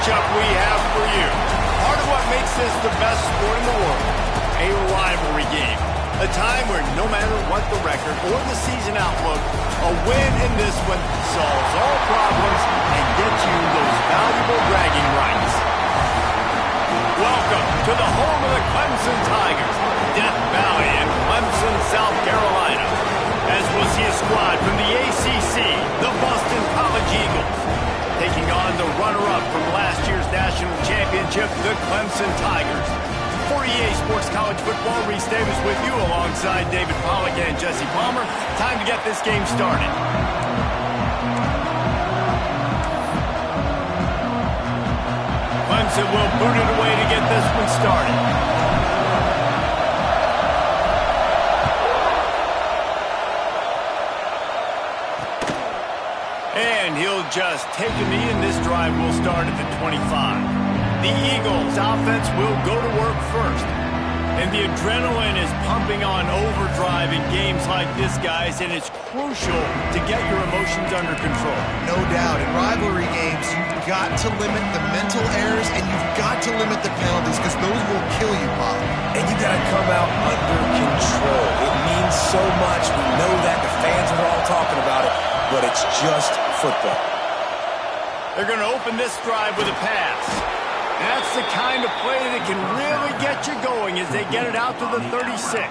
matchup we have for you. Part of what makes this the best sport in the world, a rivalry game. A time where no matter what the record or the season outlook, a win in this one solves all problems and gets you those valuable bragging rights. Welcome to the home of the Clemson Tigers, Death Valley in Clemson, South Carolina. As we'll see a squad from the ACC, the Boston College Eagles, taking on the runner-up from last year's national championship, the Clemson Tigers. For EA Sports College Football, Reese Davis with you alongside David Pollack and Jesse Palmer. Time to get this game started. Clemson will boot it away to get this one started. And he'll just take a knee, and this drive will start at the 25. The Eagles' offense will go to work first. And the adrenaline is pumping on overdrive in games like this, guys, and it's crucial to get your emotions under control. No doubt. In rivalry games, you've got to limit the mental errors, and you've got to limit the penalties, because those will kill you, Bob. And you got to come out under control. It means so much. We know that. The fans are all talking about it, but it's just football. They're going to open this drive with a pass. That's the kind of play that can really get you going as they get it out to the 36.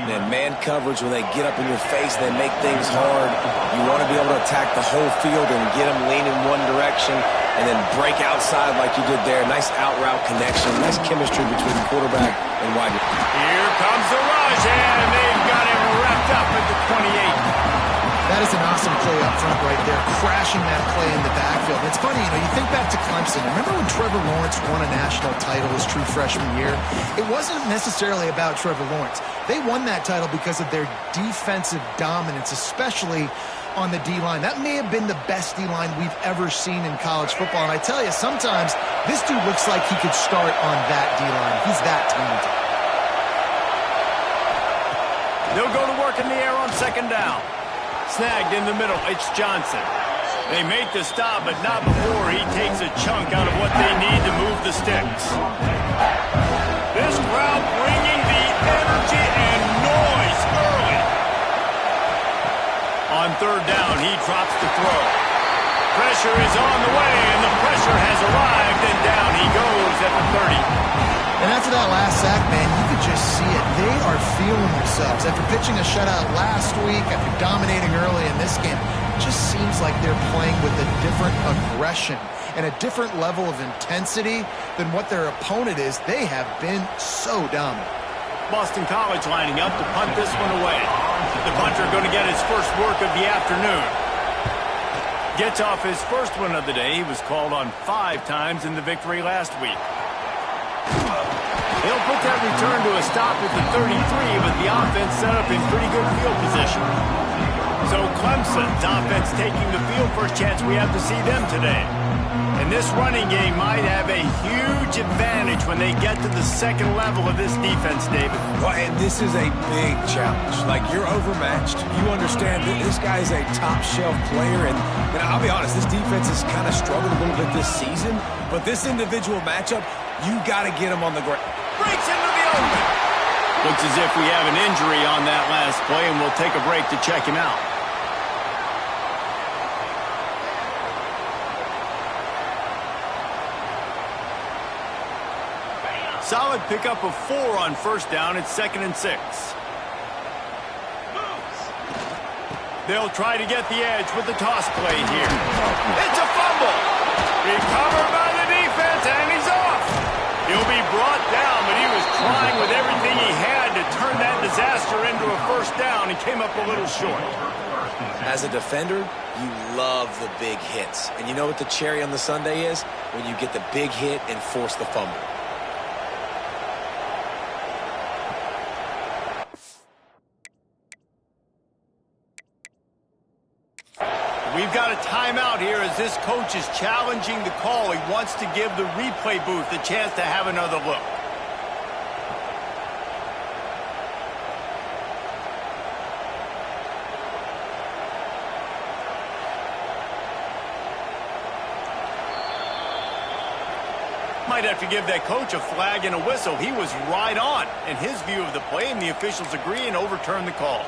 And man coverage, when they get up in your face, they make things hard. You want to be able to attack the whole field and get them leaning one direction and then break outside like you did there. Nice out route connection, nice chemistry between quarterback and wide receiver. Here comes the rush, and they've got him wrapped up at the 28. That is an awesome play up front right there, crashing that play in the backfield. It's funny, you think back to Clemson. Remember when Trevor Lawrence won a national title his true freshman year? It wasn't necessarily about Trevor Lawrence. They won that title because of their defensive dominance, especially on the D-line. That may have been the best D-line we've ever seen in college football. And I tell you, sometimes this dude looks like he could start on that D-line. He's that talented. They'll go to work in the air on second down. Snagged in the middle, it's Johnson. They make the stop, but not before he takes a chunk out of what they need to move the sticks. This crowd bringing the energy and noise early. On third down, he drops the throw. Pressure is on the way, and the pressure has arrived, and down he goes at the 30. And after that last sack, man, you could just see it. They are feeling themselves. After pitching a shutout last week, after dominating early in this game, it just seems like they're playing with a different aggression and a different level of intensity than what their opponent is. They have been so dominant. Boston College lining up to punt this one away. The punter going to get his first work of the afternoon. Gets off his first one of the day. He was called on 5 times in the victory last week. He'll put that return to a stop at the 33, but the offense set up in pretty good field position. So Clemson's offense taking the field. First chance we have to see them today. And this running game might have a huge advantage when they get to the second level of this defense, David. Well, and this is a big challenge. Like, you're overmatched. You understand that this guy is a top-shelf player, and I'll be honest, this defense has kind of struggled a little bit this season, but this individual matchup, you got to get him on the ground. Breaks into the open. Looks as if we have an injury on that last play, and we'll take a break to check him out. Solid pickup of 4 on first down. It's 2nd and 6. They'll try to get the edge with the toss play here. It's a fumble. Recovered by the defense, and he's off. He'll be brought down, but he was trying with everything he had to turn that disaster into a first down. He came up a little short. As a defender, you love the big hits. And you know what the cherry on the sundae is? When you get the big hit and force the fumble. We've got a timeout here as this coach is challenging the call. He wants to give the replay booth a chance to have another look. Might have to give that coach a flag and a whistle. He was right on in his view of the play, and the officials agree and overturn the call.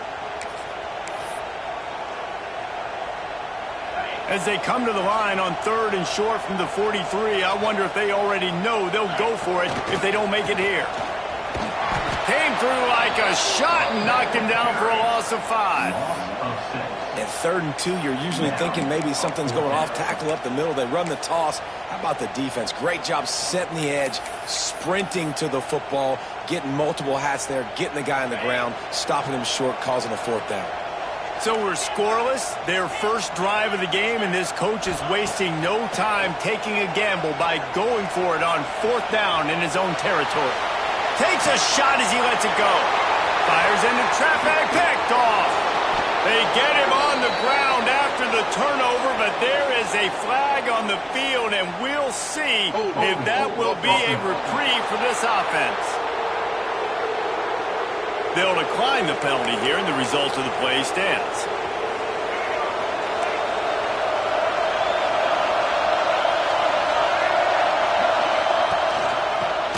As they come to the line on 3rd and short from the 43, I wonder if they already know they'll go for it if they don't make it here. Came through like a shot and knocked him down for a loss of 5. At 3rd and 2, you're usually thinking maybe something's going off tackle up the middle. They run the toss. How about the defense? Great job setting the edge, sprinting to the football, getting multiple hats there, getting the guy on the ground, stopping him short, causing a 4th down. So we're scoreless, their first drive of the game, and this coach is wasting no time taking a gamble by going for it on 4th down in his own territory. Takes a shot as he lets it go. Fires into traffic, picked off. They get him on the ground after the turnover, but there is a flag on the field, and we'll see if that will be a reprieve for this offense. They'll decline the penalty here, and the result of the play stands.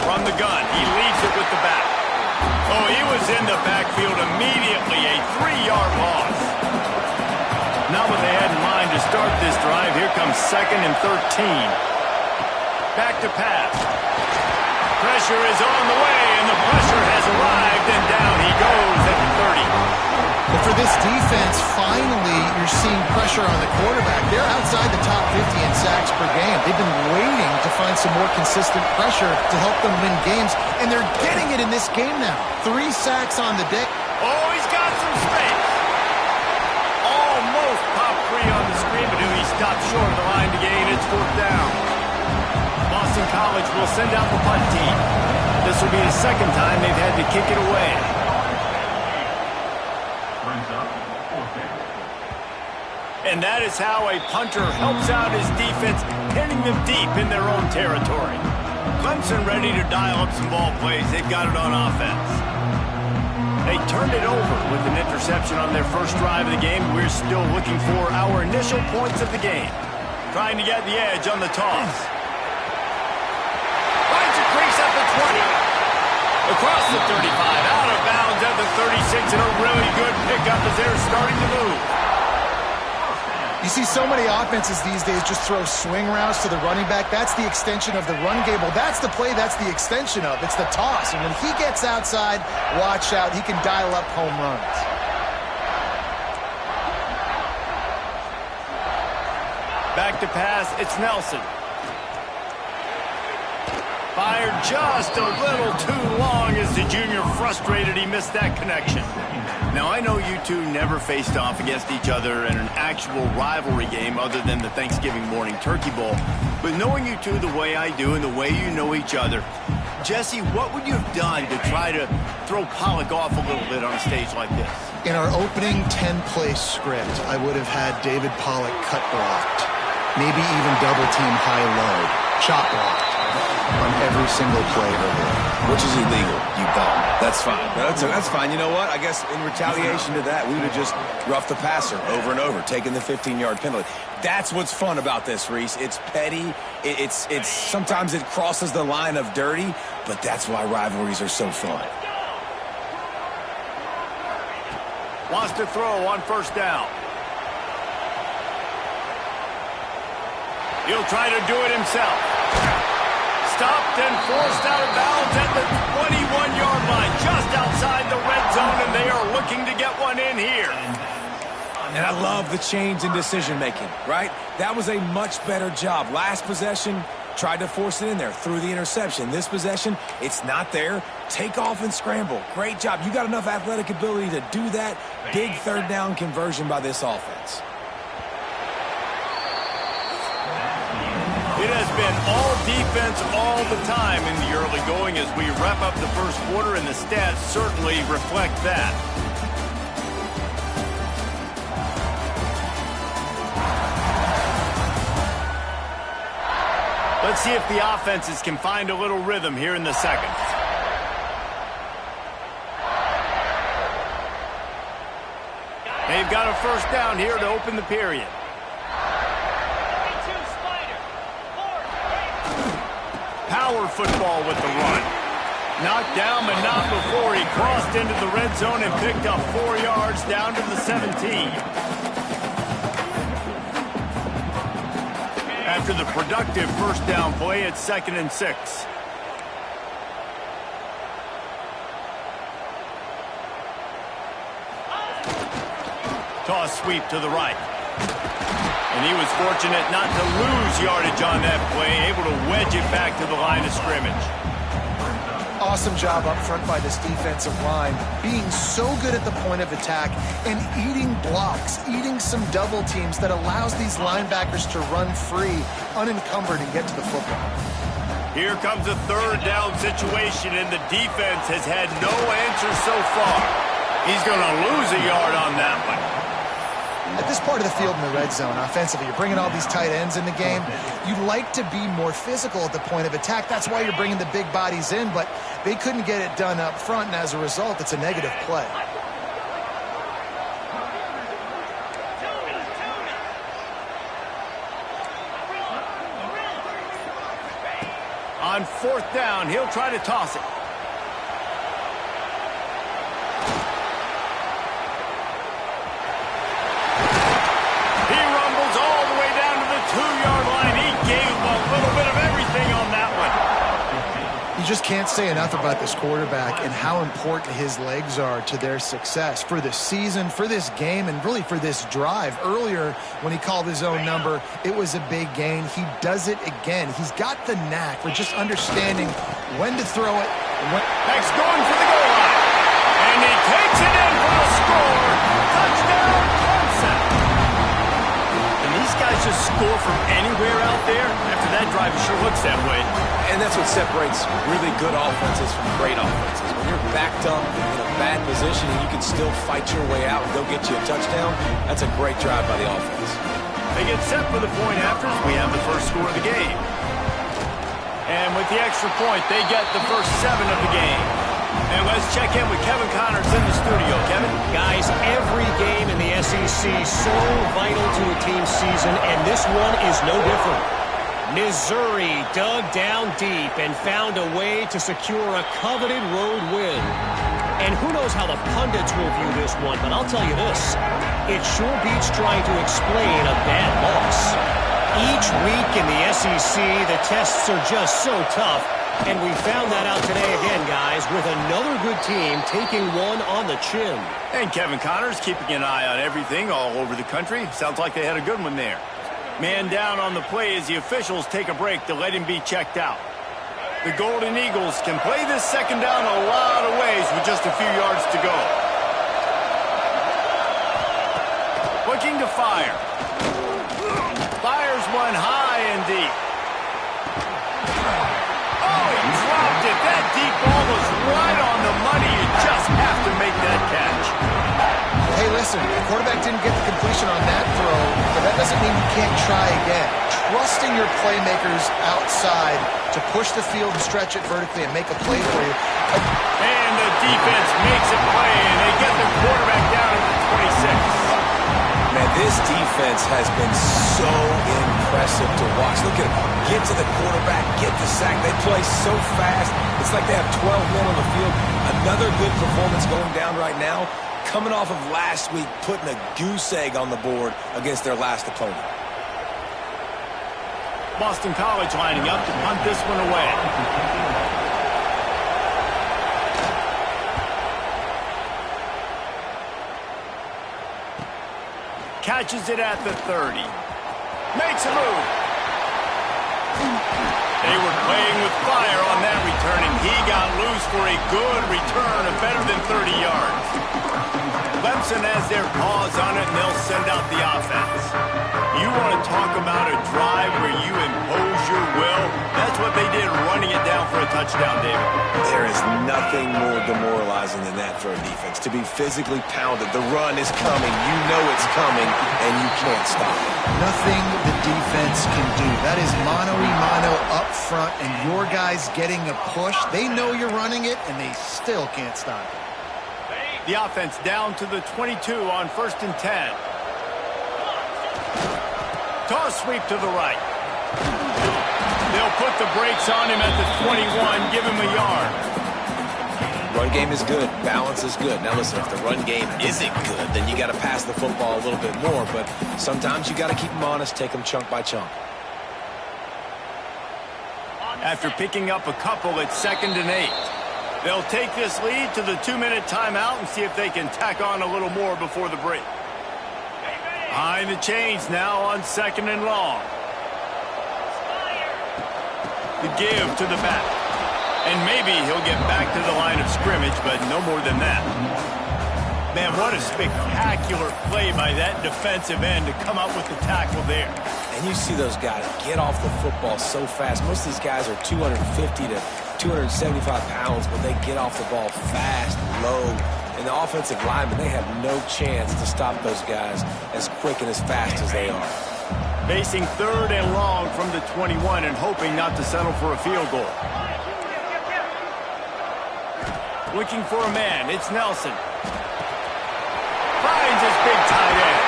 From the gun, he leaves it with the back. Oh, he was in the backfield immediately, a 3-yard loss. Not what they had in mind to start this drive. Here comes 2nd and 13. Back to pass. Pressure is on the way, and the pressure has arrived, and down he goes at the 30. But for this defense, finally, you're seeing pressure on the quarterback. They're outside the top 50 in sacks per game. They've been waiting to find some more consistent pressure to help them win games, and they're getting it in this game now. 3 sacks on the day. Oh, he's got some space. Almost popped free on the screen, but he stopped short of the line to gain. It's 4th down. Boston College will send out the punt team. This will be the 2nd time they've had to kick it away. And that is how a punter helps out his defense, hitting them deep in their own territory. Clemson ready to dial up some ball plays. They've got it on offense. They turned it over with an interception on their first drive of the game. We're still looking for our initial points of the game. Trying to get the edge on the toss. Finds a crease at the 20. Across the 35, out of bounds at the 36, and a really good pickup as they're starting to move. You see so many offenses these days just throw swing routes to the running back. That's the extension of the run game. Well, that's the play that's the extension of. It's the toss. And when he gets outside, watch out. He can dial up home runs. Back to pass. It's Nelson. Fired just a little too long as the junior frustrated he missed that connection. Now, I know you two never faced off against each other in an actual rivalry game other than the Thanksgiving morning Turkey Bowl. But knowing you two the way I do and the way you know each other, Jesse, what would you have done to try to throw Pollock off a little bit on a stage like this? In our opening 10-play script, I would have had David Pollock cut blocked, maybe even double-team high-low, chop blocked on every single play earlier. Which is illegal, you bum. That's fine. That's fine. You know what? I guess in retaliation to that, we would have just roughed the passer over and over, taking the 15-yard penalty. That's what's fun about this, Reese. It's petty. It's sometimes it crosses the line of dirty, but that's why rivalries are so fun. Wants to throw on 1st down. He'll try to do it himself. Stopped and forced out of bounds at the 21-yard line, just outside the red zone, and they are looking to get one in here. And I love the change in decision-making, right? That was a much better job. Last possession, tried to force it in there, threw the interception. This possession, it's not there. Take off and scramble. Great job. You got enough athletic ability to do that. Big 3rd down conversion by this offense. It has been all defense all the time in the early going as we wrap up the first quarter, and the stats certainly reflect that. Let's see if the offenses can find a little rhythm here in the second. They've got a 1st down here to open the period. power football with the run. Knocked down, but not before he crossed into the red zone and picked up 4 yards down to the 17. After the productive first down play, it's 2nd and 6. Toss sweep to the right. And he was fortunate not to lose yardage on that play, able to wedge it back to the line of scrimmage. Awesome job up front by this defensive line, being so good at the point of attack and eating blocks, eating some double teams that allows these linebackers to run free, unencumbered, and get to the football. Here comes a 3rd down situation, and the defense has had no answer so far. He's going to lose a yard on that one. At this part of the field in the red zone, offensively, you're bringing all these tight ends in the game. You like to be more physical at the point of attack. That's why you're bringing the big bodies in, but they couldn't get it done up front, and as a result, it's a negative play. On 4th down, he'll try to toss it. You just can't say enough about this quarterback and how important his legs are to their success for this season, for this game, and really for this drive. Earlier, when he called his own number, it was a big gain. He does it again. He's got the knack for just understanding when to throw it. Next going for the goal line. And he takes it in for the score. Touchdown, Clemson. And these guys just score from anywhere out there. After that drive, it sure looks that way. And that's what separates really good offenses from great offenses. When you're backed up in a bad position and you can still fight your way out and go get you a touchdown, that's a great drive by the offense. They get set for the point after. We have the first score of the game. And with the extra point, they get the first 7 of the game. And let's check in with Kevin Connors in the studio. Kevin? Guys, every game in the SEC so vital to a team's season, and this one is no different. Missouri dug down deep and found a way to secure a coveted road win. And who knows how the pundits will view this one, but I'll tell you this. It sure beats trying to explain a bad loss. Each week in the SEC, the tests are just so tough, and we found that out today again, guys, with another good team taking one on the chin. And Kevin Connors keeping an eye on everything all over the country. Sounds like they had a good one there. Man down on the play as the officials take a break to let him be checked out. The Golden Eagles can play this second down a lot of ways with just a few yards to go. Looking to fire. Fires one high and deep. Oh, he dropped it. That deep ball was right on the money. You just have to make that catch. Hey, listen, the quarterback didn't get the completion on that throw, but that doesn't mean you can't try again. Trusting your playmakers outside to push the field and stretch it vertically and make a play for you. And the defense makes a play, and they get the quarterback down at the 26. Man, this defense has been so impressive to watch. Look at them. Get to the quarterback, get the sack. They play so fast. It's like they have 12 men on the field. Another good performance going down right now. Coming off of last week, putting a goose egg on the board against their last opponent. Boston College lining up to punt this one away. Catches it at the 30. Makes a move. They were playing with fire on that return, and he got loose for a good return of better than 30 yards. Clemson has their paws on it, and they'll send out the offense. You want to talk about a drive where you impose your will? That's what they did, running it down for a touchdown, David. There is nothing more demoralizing than that for a defense. To be physically pounded, the run is coming, you know it's coming, and you can't stop it. Nothing the defense can do. That is mano-a-mano up front, and your guys getting a push. They know you're running it, and they still can't stop it. The offense down to the 22 on 1st and 10. Toss sweep to the right. They'll put the brakes on him at the 21, give him a yard. Run game is good. Balance is good. Now listen, if the run game isn't good, then you got to pass the football a little bit more. But sometimes you got to keep them honest, take them chunk by chunk. After picking up a couple, it's 2nd and 8. They'll take this lead to the 2-minute timeout and see if they can tack on a little more before the break. Behind the chains now on 2nd and long. The give to the back. And maybe he'll get back to the line of scrimmage, but no more than that. Man, what a spectacular play by that defensive end to come up with the tackle there. And you see those guys get off the football so fast. Most of these guys are 250 to 275 pounds, but they get off the ball fast, low. And the offensive linemen, they have no chance to stop those guys as quick and as fast as they are. Facing 3rd and long from the 21 and hoping not to settle for a field goal. Looking for a man, it's Nelson. Finds his big tight end.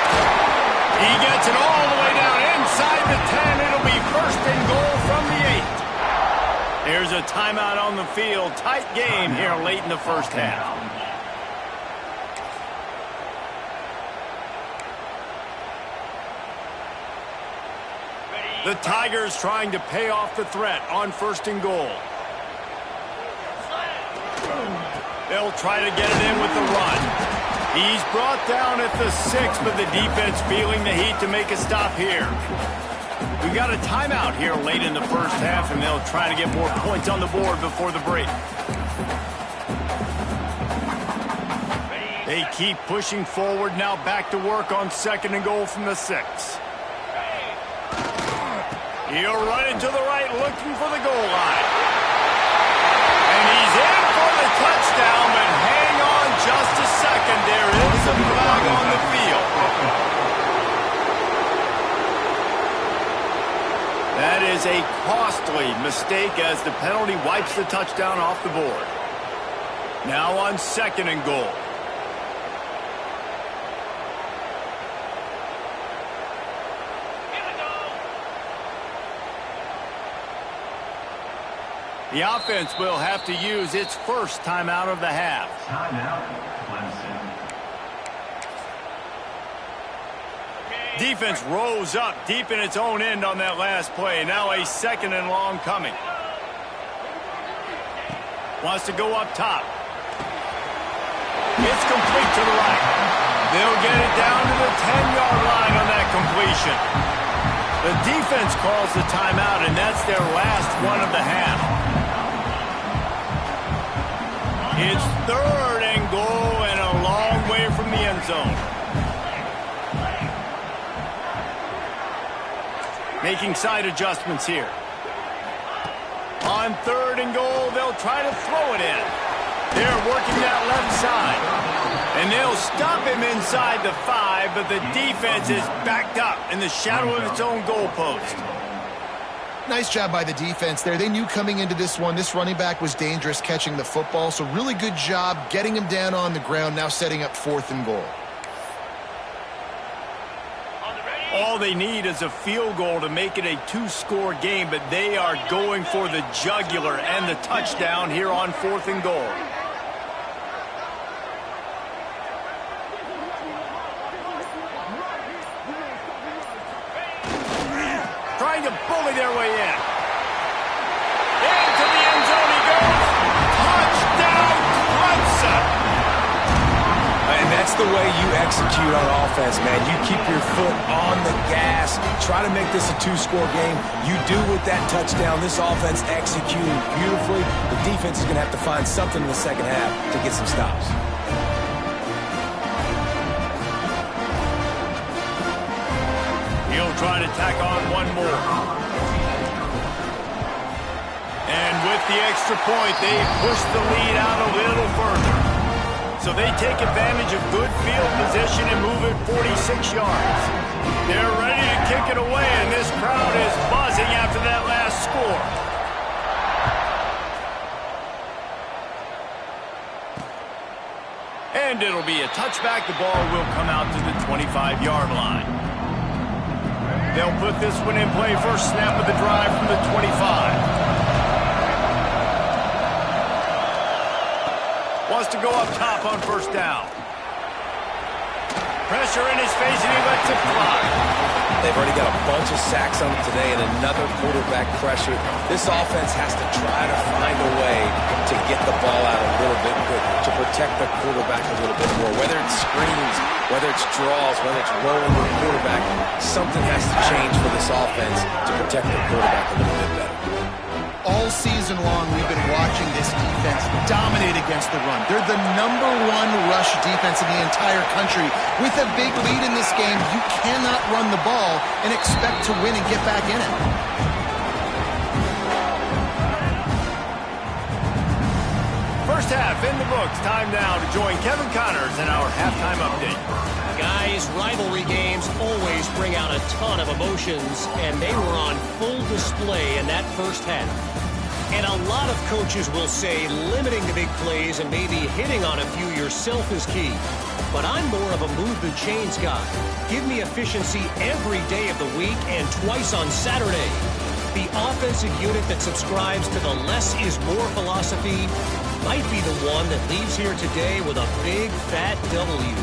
He gets it all the way down inside the 10. It'll be 1st and goal from the 8. Here's a timeout on the field. Tight game here late in the first half. The Tigers trying to pay off the threat on 1st and goal. They'll try to get it in with the run. He's brought down at the 6, but the defense feeling the heat to make a stop here. We got a timeout here late in the first half, and they'll try to get more points on the board before the break. They keep pushing forward, now back to work on 2nd and goal from the 6. He'll run it to the right, looking for the goal line. And he's in for the touchdown, but hang on just a second. There is a flag on the field. That is a costly mistake as the penalty wipes the touchdown off the board. Now on 2nd and goal. The offense will have to use its first timeout of the half. Timeout, Clemson. Defense rose up deep in its own end on that last play. Now a 2nd and long coming. Wants to go up top. It's complete to the right. They'll get it down to the 10-yard line on that completion. The defense calls the timeout, and that's their last one of the half. It's 3rd and goal and a long way from the end zone. Making side adjustments here. On 3rd and goal, they'll try to throw it in. They're working that left side. And they'll stop him inside the 5, but the defense is backed up in the shadow of its own goalpost. Nice job by the defense there. They knew coming into this one, this running back was dangerous catching the football, so really good job getting him down on the ground, now setting up 4th and goal. All they need is a field goal to make it a 2-score game, but they are going for the jugular and the touchdown here on 4th and goal. Trying to bully their way in. Into the end zone he goes. Touchdown, Clemson. And that's the way you execute on offense, man. You keep your foot on the gas. Try to make this a 2-score game. You do with that touchdown. This offense executing beautifully. The defense is going to have to find something in the second half to get some stops. He'll try to tack on one more. And with the extra point, they push the lead out a little further. So they take advantage of good field position and move it 46 yards. They're ready to kick it away, and this crowd is buzzing after that last score. And it'll be a touchback. The ball will come out to the 25-yard line. They'll put this one in play. First snap of the drive from the 25. to go up top on first down. Pressure in his face, and he lets it fly. They've already got a bunch of sacks on them today and another quarterback pressure. This offense has to try to find a way to get the ball out a little bit quicker, to protect the quarterback a little bit more. Whether it's screens, whether it's draws, whether it's rolling the quarterback, something has to change for this offense to protect the quarterback a little bit better. All season long, we've been watching this defense dominate against the run. They're the #1 rush defense in the entire country. With a big lead in this game, you cannot run the ball and expect to win and get back in it. First half in the books. Time now to join Kevin Connors in our halftime update. Guys, rivalry games always bring out a ton of emotions, and they were on full display in that first half. And a lot of coaches will say limiting the big plays and maybe hitting on a few yourself is key. But I'm more of a move the chains guy. Give me efficiency every day of the week and twice on Saturday. The offensive unit that subscribes to the less is more philosophy might be the one that leaves here today with a big, fat W.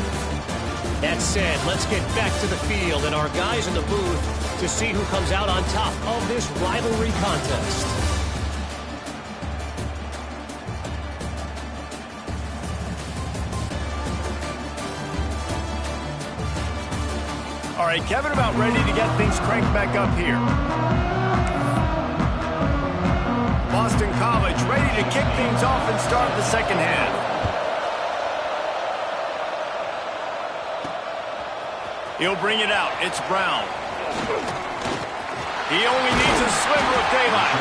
That said, let's get back to the field and our guys in the booth to see who comes out on top of this rivalry contest. All right, Kevin, about ready to get things cranked back up here. Boston College ready to kick things off and start the second half. He'll bring it out. It's Brown. He only needs a sliver of daylight.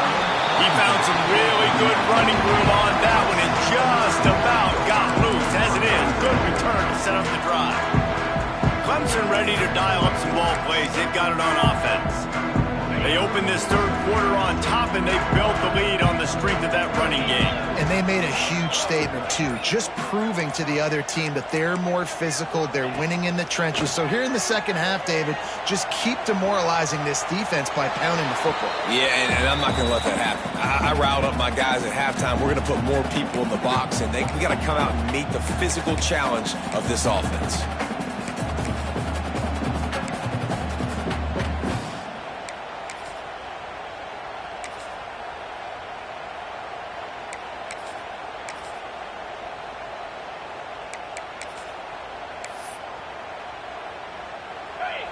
He found some really good running room on that one and just about got loose. As it is, good return to set up the drive. Clemson ready to dial up some ball plays. They've got it on offense. They open this third quarter on top, and they've built the lead on the strength of that running game. And they made a huge statement, too, just proving to the other team that they're more physical, they're winning in the trenches. So here in the second half, David, just keep demoralizing this defense by pounding the football. Yeah, and I'm not going to let that happen. I riled up my guys at halftime. We're going to put more people in the box, and we got to come out and meet the physical challenge of this offense.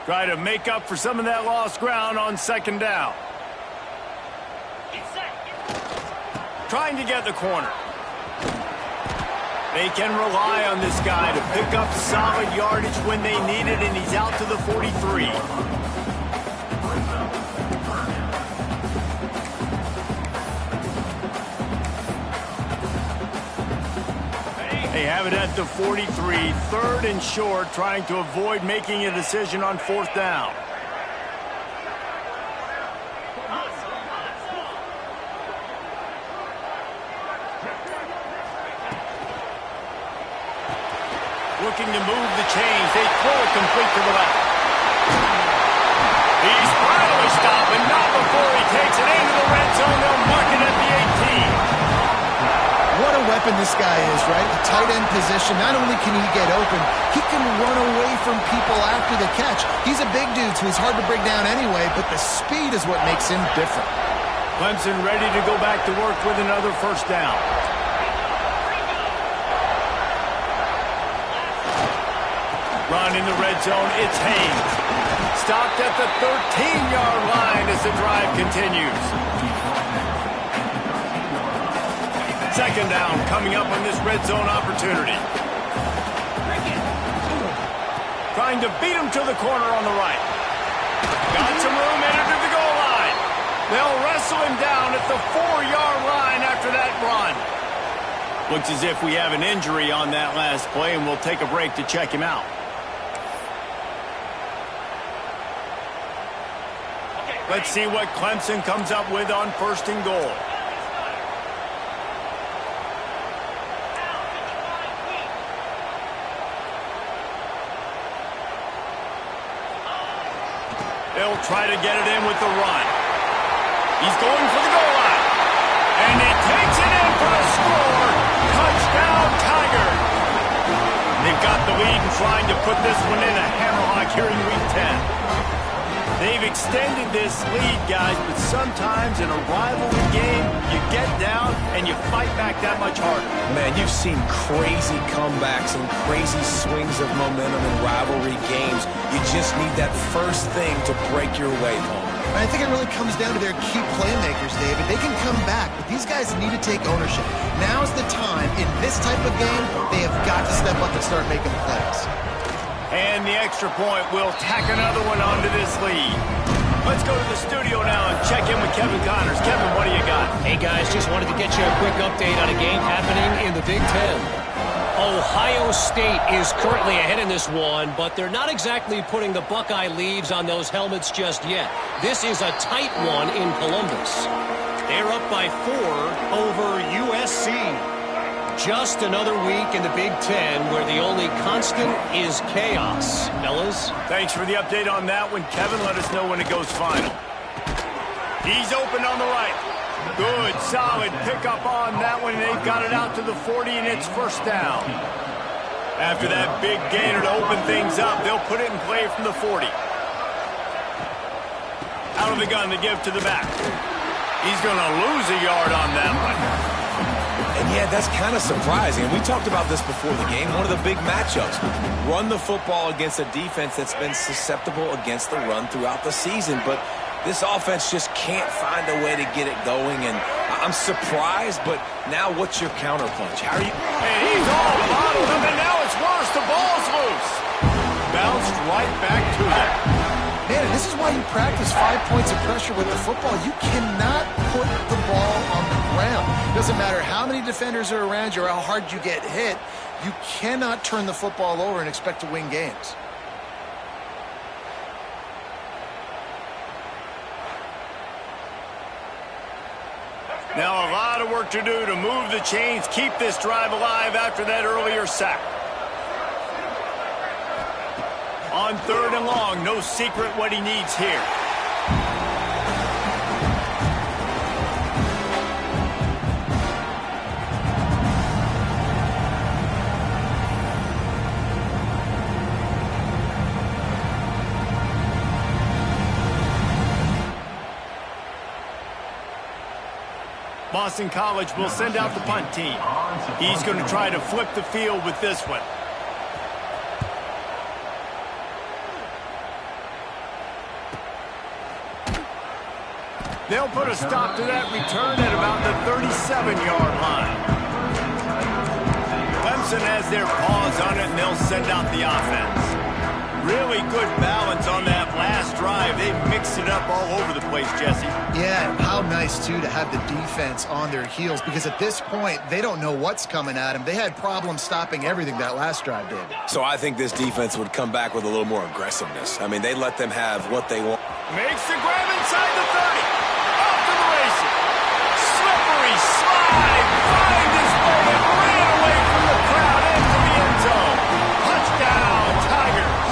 Try to make up for some of that lost ground on second down. Trying to get the corner. They can rely on this guy to pick up solid yardage when they need it, and he's out to the 43. They have it at the 43, third and short, trying to avoid making a decision on fourth down. Looking to move the chains. They throw it complete to the left. He's finally stopped, but not before he takes it into the red zone. They'll mark it at the 18. What a weapon this guy is, right? The tight end position, not only can he get open, he can run away from people after the catch. He's a big dude, so he's hard to bring down anyway, but the speed is what makes him different. Clemson ready to go back to work with another first down. Run in the red zone, it's Haynes. Stopped at the 13-yard line as the drive continues. Second down coming up on this red zone opportunity. Trying to beat him to the corner on the right. Got some room, entered to the goal line. They'll wrestle him down at the 4-yard line after that run. Looks as if we have an injury on that last play, and we'll take a break to check him out. Let's see what Clemson comes up with on first and goal. They'll try to get it in with the run. He's going for the goal line. And he takes it in for the score. Touchdown, Tigers. got the lead and trying to put this one in a hammerlock here in Week 10. They've extended this lead, guys, but sometimes in a rivalry game, you get down and you fight back that much harder. Man, you've seen crazy comebacks and crazy swings of momentum in rivalry games. You just need that first thing to break your way home. And I think it really comes down to their key playmakers, David. They can come back, but these guys need to take ownership. Now's the time. In this type of game, they have got to step up and start making plays. And the extra point will tack another one onto this lead. Let's go to the studio now and check in with Kevin Connors. Kevin, what do you got? Hey, guys, just wanted to get you a quick update on a game happening in the Big Ten. Ohio State is currently ahead in this one, but they're not exactly putting the Buckeye leaves on those helmets just yet. This is a tight one in Columbus. They're up by 4 over USC. Just another week in the Big Ten where the only constant is chaos. Fellas? Thanks for the update on that one, Kevin. Let us know when it goes final. He's open on the right. Good, solid pickup on that one. They've got it out to the 40, and it's first down. After that big gainer to open things up, they'll put it in play from the 40. Out of the gun to give to the back. He's going to lose a yard on that one. And yeah, that's kind of surprising. We talked about this before the game. One of the big matchups. Run the football against a defense that's been susceptible against the run throughout the season. But this offense just can't find a way to get it going. And I'm surprised, but now what's your counterpunch? How are you? And he's all bottled up, and now it's worse. The ball's loose. Bounced right back to them. Man, this is why you practice 5 points of pressure with the football. You cannot put the ball on the ground. Doesn't matter how many defenders are around you or how hard you get hit. You cannot turn the football over and expect to win games. Now a lot of work to do to move the chains, keep this drive alive after that earlier sack. On 3rd and long, no secret what he needs here. Boston College will send out the punt team. He's going to try to flip the field with this one. They'll put a stop to that return at about the 37-yard line. Clemson has their paws on it, and they'll send out the offense. Really good balance on that last drive. They mixed it up all over the place, Jesse. Yeah, how nice, too, to have the defense on their heels, because at this point, they don't know what's coming at them. They had problems stopping everything that last drive did. So I think this defense would come back with a little more aggressiveness. I mean, they let them have what they want. Makes the grab inside the 30. Off to the races. Slippery slide. Find his way and ran away from the crowd into the end zone. Touchdown, Tigers.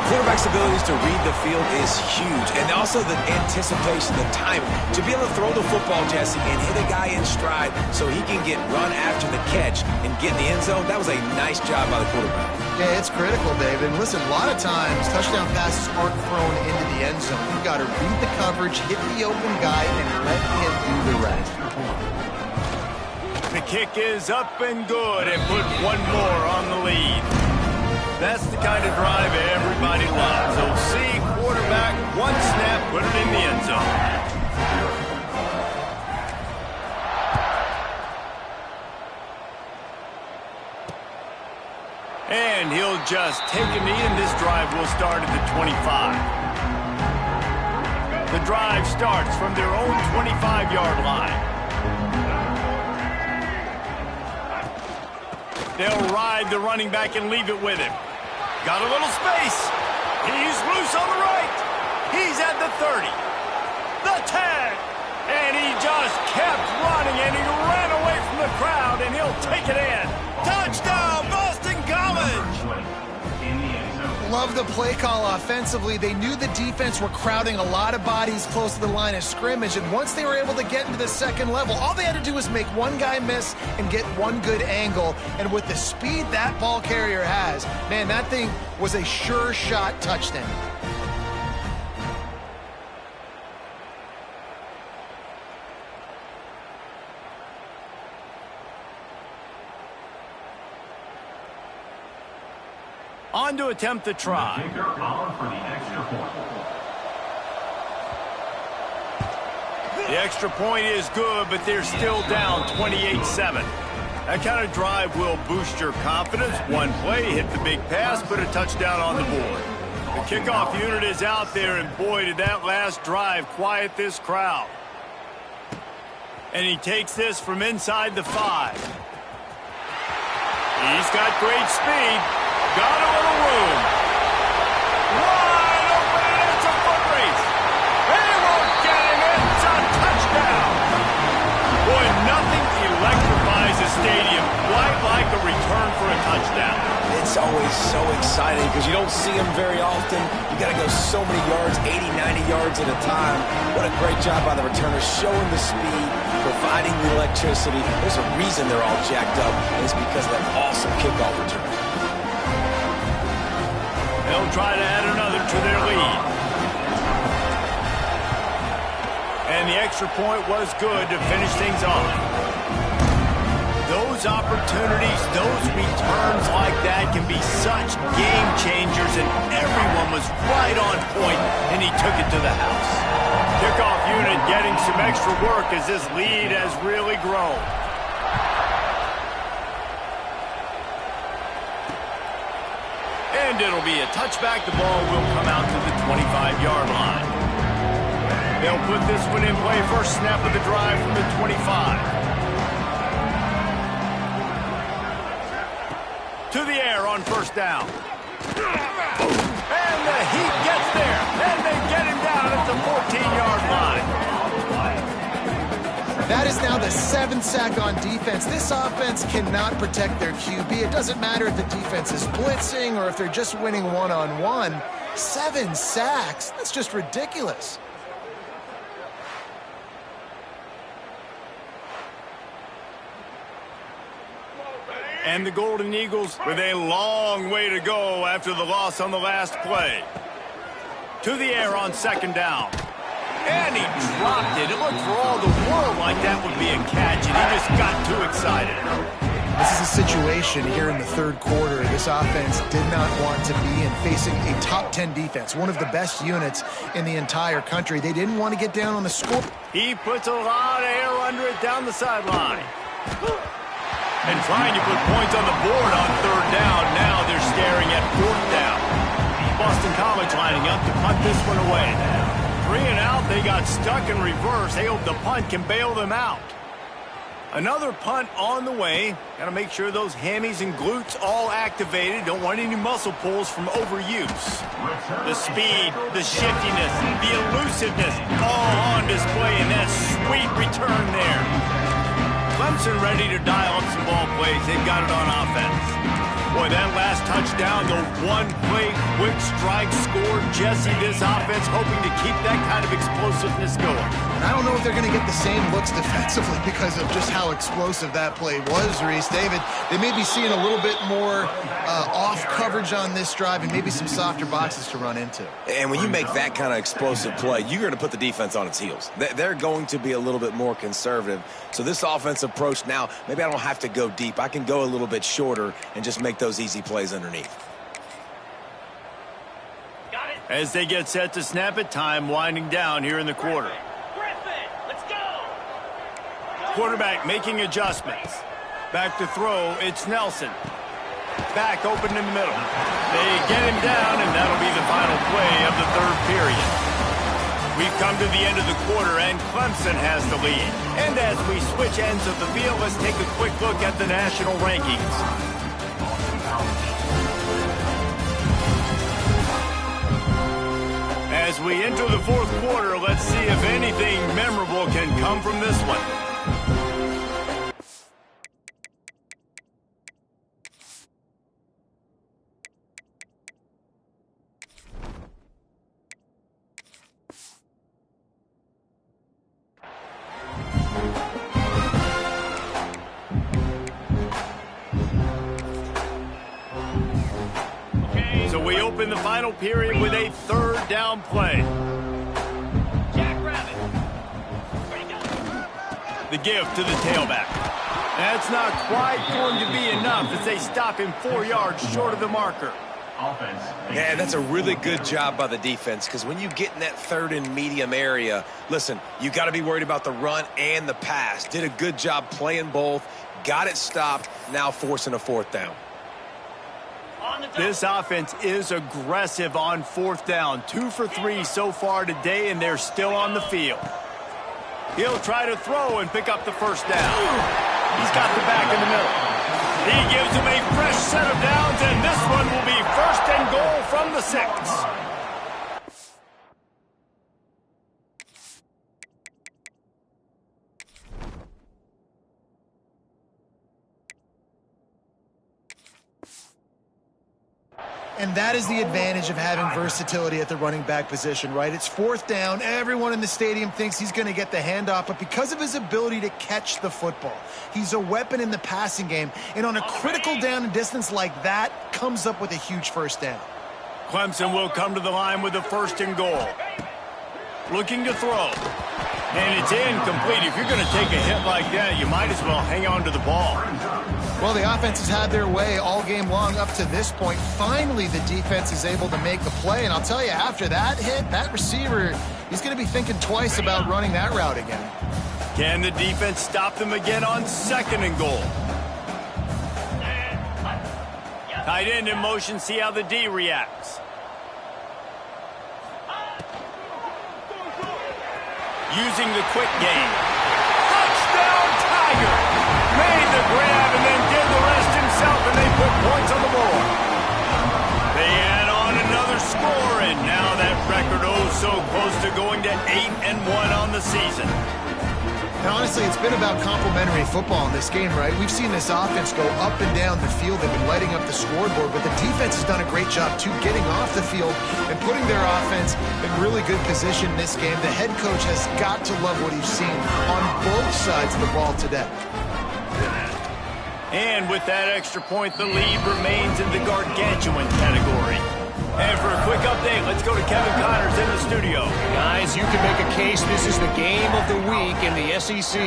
Quarterback's abilities to read the field is huge. And also the anticipation, the time. To be able to throw the football, Jesse, and hit a guy in stride so he can get run after the catch and get in the end zone, that was a nice job by the quarterback. Yeah, it's critical, David. And listen, a lot of times, touchdown passes aren't thrown into the end zone. You've got to read the coverage, hit the open guy, and let him do the rest. The kick is up and good, and put one more on the lead. That's the kind of drive everybody loves. So see, quarterback, one snap, put it in the end zone. And he'll just take a knee, and this drive will start at the 25. The drive starts from their own 25-yard line. They'll ride the running back and leave it with him. Got a little space. He's loose on the right. He's at the 30. The 10. And he just kept running, and he ran away from the crowd, and he'll take it in. Touchdown, Boston College! love the play call offensively. They knew the defense were crowding a lot of bodies close to the line of scrimmage, and once they were able to get into the second level, all they had to do was make one guy miss and get one good angle. And with the speed that ball carrier has, man, that thing was a sure shot touchdown. On to attempt the try. The extra point is good, but they're still down 28-7. That kind of drive will boost your confidence. One play, hit the big pass, put a touchdown on the board. The kickoff unit is out there, and boy, did that last drive quiet this crowd. And he takes this from inside the 5. He's got great speed. Got a little room. Wide open, and it's a foot race. They won't get him. It's a touchdown. Boy, nothing electrifies a stadium quite like a return for a touchdown. It's always so exciting because you don't see them very often. You got to go so many yards, 80, 90 yards at a time. What a great job by the returners, showing the speed, providing the electricity. There's a reason they're all jacked up, and it's because of that awesome kickoff return. They'll try to add another to their lead. And the extra point was good to finish things off. Those opportunities, those returns like that can be such game changers, and everyone was right on point, and he took it to the house. Kickoff unit getting some extra work as this lead has really grown. And it'll be a touchback. The ball will come out to the 25-yard line. They'll put this one in play. First snap of the drive from the 25. To the air on first down. And the Heat gets there. And they get him down at the 14-yard line. That is now the 7th sack on defense. This offense cannot protect their QB. It doesn't matter if the defense is blitzing or if they're just winning one-on-one. 7 sacks? That's just ridiculous. And the Golden Eagles with a long way to go after the loss on the last play. To the air on second down. And he dropped it. It looked for all the world like that would be a catch, and he just got too excited. This is a situation here in the third quarter this offense did not want to be in, facing a top 10 defense, one of the best units in the entire country. They didn't want to get down on the score. He puts a lot of air under it down the sideline. And trying to put points on the board on third down. Now they're staring at fourth down. Boston College lining up to punt this one away. 3 and out, they got stuck in reverse. They hope the punt can bail them out. Another punt on the way. Got to make sure those hammies and glutes all activated. Don't want any muscle pulls from overuse. The speed, the shiftiness, the elusiveness, all on display in that sweet return there. Clemson ready to dial up some ball plays. They've got it on offense. Boy, that last touchdown, the one-play quick strike score. Jesse, this offense hoping to keep that kind of explosiveness going. I don't know if they're going to get the same looks defensively because of just how explosive that play was, Reese. David, they may be seeing a little bit more off coverage on this drive and maybe some softer boxes to run into. And when you make that kind of explosive play, you're going to put the defense on its heels. They're going to be a little bit more conservative. So this offensive approach now, maybe I don't have to go deep. I can go a little bit shorter and just make those easy plays underneath. As they get set to snap it, time winding down here in the quarter. Let's go. Quarterback making adjustments. Back to throw, it's Nelson. Back open in the middle. They get him down, and that'll be the final play of the third period. We've come to the end of the quarter, and Clemson has the lead. And as we switch ends of the field, let's take a quick look at the national rankings. As we enter the fourth quarter, let's see if anything memorable can come from this one. we open the final period with a third down play. The give to the tailback. That's not quite going to be enough as they stop him 4 yards short of the marker. Yeah, that's a really good job by the defense, because when you get in that third and medium area, listen, you got to be worried about the run and the pass. Did a good job playing both, got it stopped, now forcing a fourth down. This offense is aggressive on fourth down. 2 for 3 so far today, and they're still on the field. He'll try to throw and pick up the first down. He's got the back in the middle. He gives him a fresh set of downs, and this one will be first and goal from the 6. And that is the advantage of having versatility at the running back position, right? It's fourth down. Everyone in the stadium thinks he's going to get the handoff, but because of his ability to catch the football, he's a weapon in the passing game. And on a critical down and distance like that, comes up with a huge first down. Clemson will come to the line with a first and goal. Looking to throw. And it's incomplete. If you're going to take a hit like that, you might as well hang on to the ball. Well, the offense has had their way all game long up to this point. Finally, the defense is able to make the play. And I'll tell you, after that hit, that receiver, he's going to be thinking twice about running that route again. Can the defense stop them again on second and goal? Tight end in motion, see how the D reacts. Using the quick game. Touchdown, Tiger! Made the grab and then did the rest himself, and they put points on the board. They add on another score, and now that record so close to going to 8-1 on the season. And honestly, it's been about complementary football in this game, right? We've seen this offense go up and down the field. They've been lighting up the scoreboard, but the defense has done a great job, too, getting off the field and putting their offense in really good position in this game. The head coach has got to love what he's seen on both sides of the ball today. And with that extra point, the lead remains in the gargantuan category. And for a quick update, let's go to Kevin Connors in the studio. Guys, you can make a case this is the game of the week in the SEC.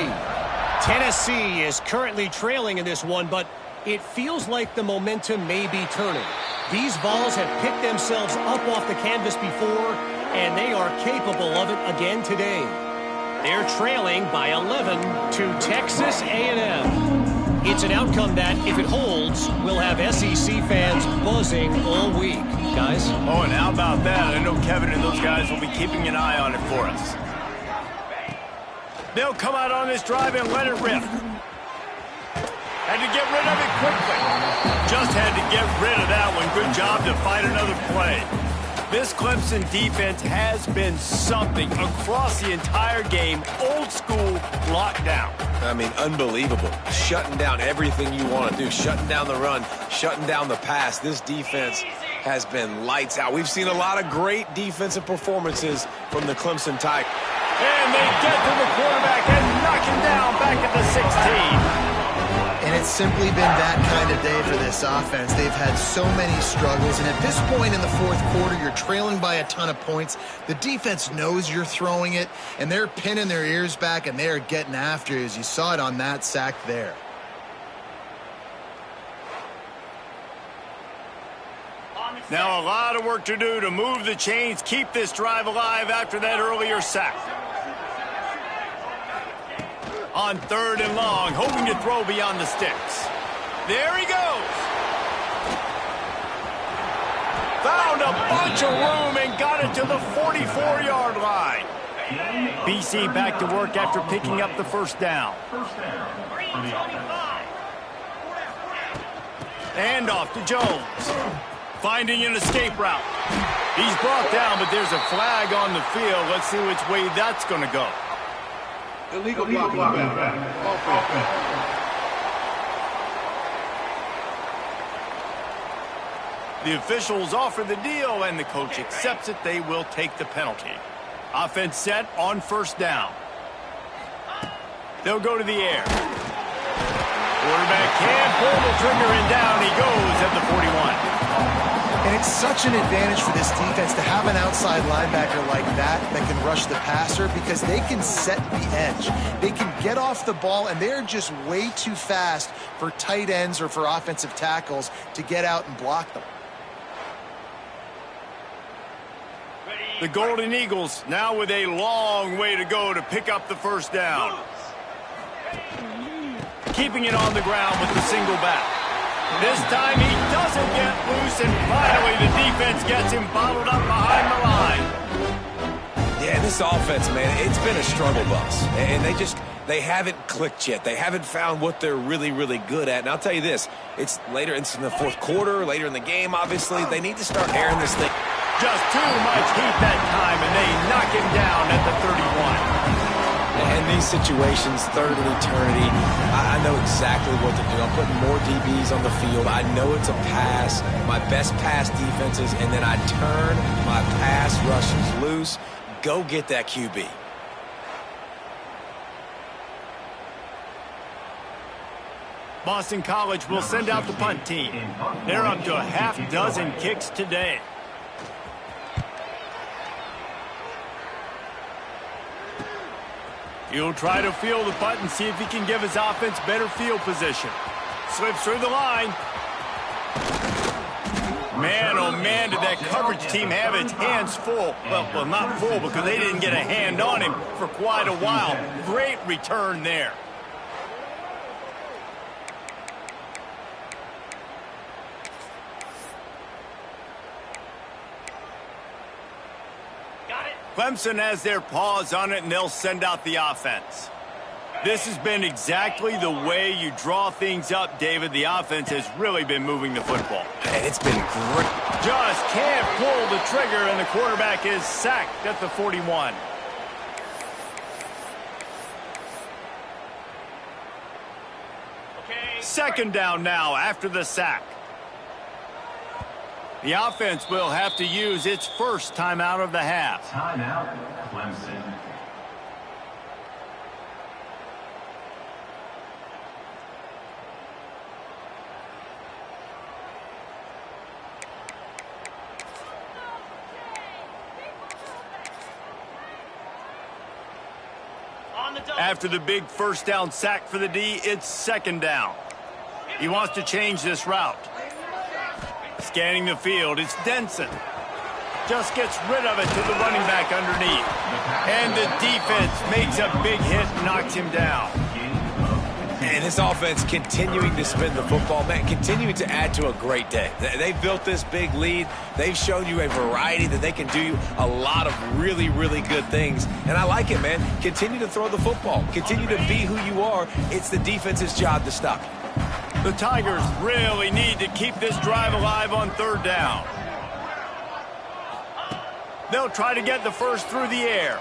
Tennessee is currently trailing in this one, but it feels like the momentum may be turning. These Vols have picked themselves up off the canvas before, and they are capable of it again today. They're trailing by 11 to Texas A&M. It's an outcome that, if it holds, will have SEC fans buzzing all week. Guys? Oh, and how about that? I know Kevin and those guys will be keeping an eye on it for us. They'll come out on this drive and let it rip. Had to get rid of it quickly. Just had to get rid of that one. Good job to fight another play. This Clemson defense has been something across the entire game. Old school lockdown. I mean, unbelievable. Shutting down everything you want to do. Shutting down the run, shutting down the pass. This defense has been lights out. We've seen a lot of great defensive performances from the Clemson Tigers. And they get to the quarterback and knock him down back at the 16. And it's simply been that kind of day for this offense. They've had so many struggles, and at this point in the fourth quarter, you're trailing by a ton of points. The defense knows you're throwing it, and they're pinning their ears back, and they're getting after you, as you saw it on that sack there. Now a lot of work to do to move the chains, keep this drive alive after that earlier sack. On third and long, hoping to throw beyond the sticks. There he goes. Found a bunch of room and got it to the 44-yard line. BC back to work after picking up the first down. And off to Jones. Finding an escape route. He's brought down, but there's a flag on the field. Let's see which way that's going to go. Illegal blocking. The officials offer the deal, and the coach accepts it. They will take the penalty. Offense set on first down. They'll go to the air. Quarterback can pull the trigger, and down he goes at the 41. And it's such an advantage for this defense to have an outside linebacker like that can rush the passer because they can set the edge. They can get off the ball, and they're just way too fast for tight ends or for offensive tackles to get out and block them. The Golden Eagles now with a long way to go to pick up the first down. Keeping it on the ground with the single back. This time he doesn't get loose, and finally the defense gets him bottled up behind the line. Yeah, this offense, man, it's been a struggle bus. And they haven't clicked yet. They haven't found what they're really, really good at. And I'll tell you this, it's later in the fourth quarter, later in the game, obviously. They need to start airing this thing. Just too much heat that time, and they knock him down at the 31. In these situations, third and eternity, I know exactly what to do. I'm putting more DBs on the field. I know it's a pass, my best pass defenses, and then I turn my pass rushers loose. Go get that QB. Boston College will send out the punt team. They're up to a half dozen kicks today. He'll try to field the punt and see if he can give his offense better field position. Slips through the line. Man, oh man, did that coverage team have its hands full. Well, not full because they didn't get a hand on him for quite a while. Great return there. Clemson has their paws on it, and they'll send out the offense. This has been exactly the way you draw things up, David. The offense has really been moving the football. And it's been great. Just can't pull the trigger, and the quarterback is sacked at the 41. Second down now after the sack. The offense will have to use its first timeout of the half. Timeout, Clemson. After the big first down sack for the D, it's second down. He wants to change this route. Scanning the field, it's Denson. Just gets rid of it to the running back underneath. And the defense makes a big hit and knocks him down. And this offense continuing to spin the football, man, continuing to add to a great day. They've built this big lead. They've shown you a variety that they can do a lot of really, really good things. And I like it, man. Continue to throw the football. Continue to be who you are. It's the defense's job to stop you. The Tigers really need to keep this drive alive on third down. They'll try to get the first through the air.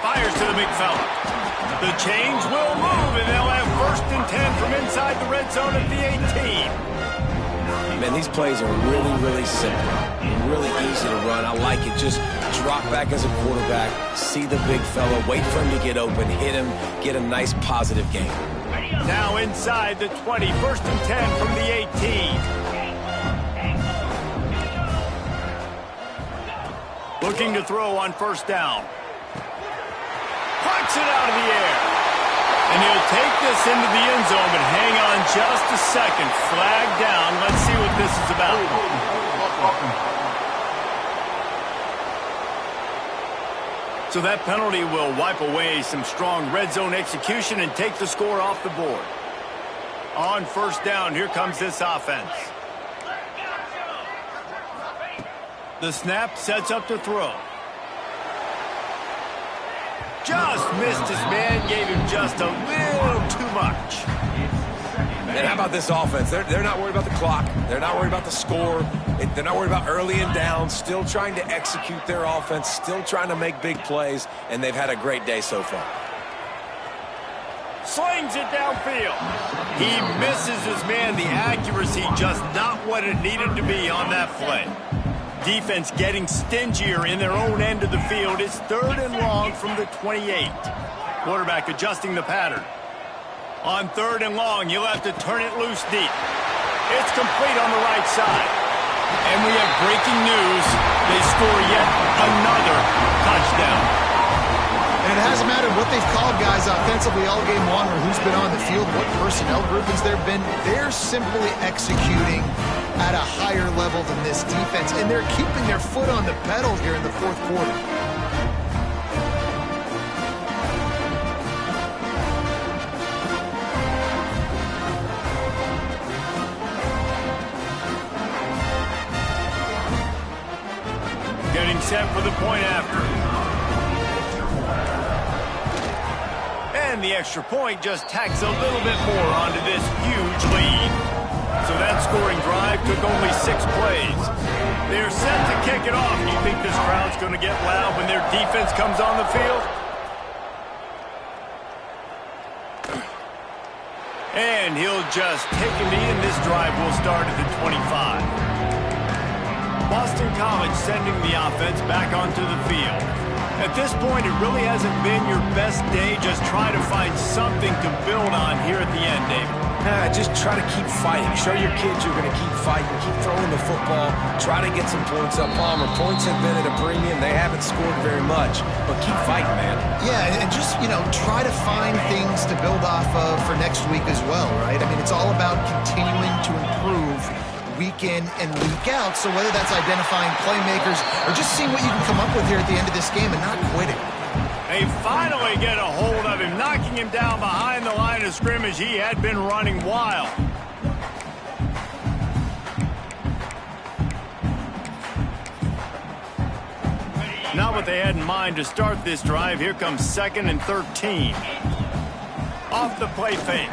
Fires to the big fella. The chains will move, and they'll have first and 10 from inside the red zone at the 18. Man, these plays are really, really simple. Really easy to run. I like it. Just drop back as a quarterback, see the big fella, wait for him to get open, hit him, get a nice positive game. Now inside the 20, first and 10 from the 18. Looking to throw on first down. Punts it out of the air. And he'll take this into the end zone, but hang on just a second. Flag down. Let's see what this is about. So that penalty will wipe away some strong red zone execution and take the score off the board. On first down, here comes this offense. The snap sets up to throw. Just missed his man, gave him just a little too much. And how about this offense? They're not worried about the clock. They're not worried about the score. They're not worried about early and down. Still trying to execute their offense. Still trying to make big plays. And they've had a great day so far. Slings it downfield. He misses his man. The accuracy just not what it needed to be on that play. Defense getting stingier in their own end of the field. It's third and long from the 28. Quarterback adjusting the pattern. On third and long, you'll have to turn it loose deep. It's complete on the right side. And we have breaking news. They score yet another touchdown. And it hasn't mattered what they've called guys offensively all game long or who's been on the field, what personnel groupings there have been. They're simply executing at a higher level than this defense, and they're keeping their foot on the pedal here in the fourth quarter. Getting set for the point after. And the extra point just tacks a little bit more onto this huge lead. So that scoring drive took only 6 plays. They're set to kick it off. Do you think this crowd's going to get loud when their defense comes on the field? And he'll just take a knee, and this drive will start at the 25. Boston College sending the offense back onto the field. At this point, it really hasn't been your best day. Just try to find something to build on here at the end, David. Just try to keep fighting. Show your kids you're going to keep fighting. Keep throwing the football. Try to get some points up. Palmer, points have been at a premium. They haven't scored very much, but keep fighting, man. Yeah, and just, try to find things to build off of for next week as well, right? I mean, it's all about continuing to improve week in and week out. So whether that's identifying playmakers or just seeing what you can come up with here at the end of this game and not quitting. They finally get a hold of him, knocking him down behind the line of scrimmage. He had been running wild. Not what they had in mind to start this drive. Here comes 2nd and 13. Off the play fake.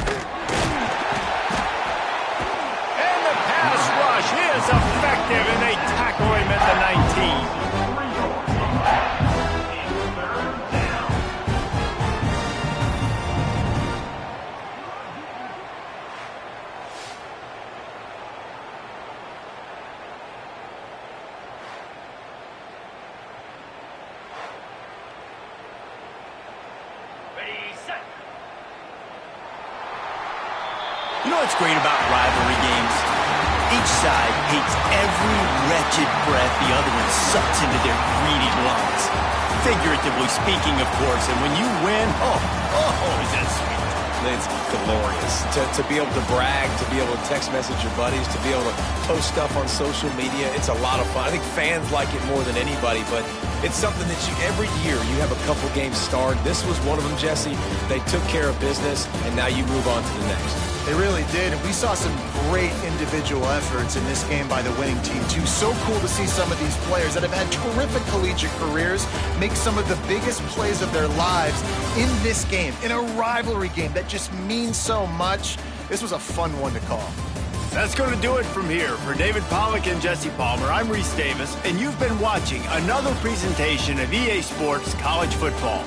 And the pass rush is effective, and they tackle him at the 19. You know what's great about rivalry games? Each side hates every wretched breath the other one sucks into their greedy lungs. Figuratively speaking, of course, and when you win, is that sweet. It's glorious. To be able to brag, to be able to text message your buddies, to be able to post stuff on social media, it's a lot of fun. I think fans like it more than anybody, but it's something that every year you have a couple games starred. This was one of them, Jesse. They took care of business, and now you move on to the next. They really did, and we saw some great individual efforts in this game by the winning team, too. So cool to see some of these players that have had terrific collegiate careers make some of the biggest plays of their lives in this game, in a rivalry game that just means so much. This was a fun one to call. That's going to do it from here. For David Pollack and Jesse Palmer, I'm Reese Davis, and you've been watching another presentation of EA Sports College Football.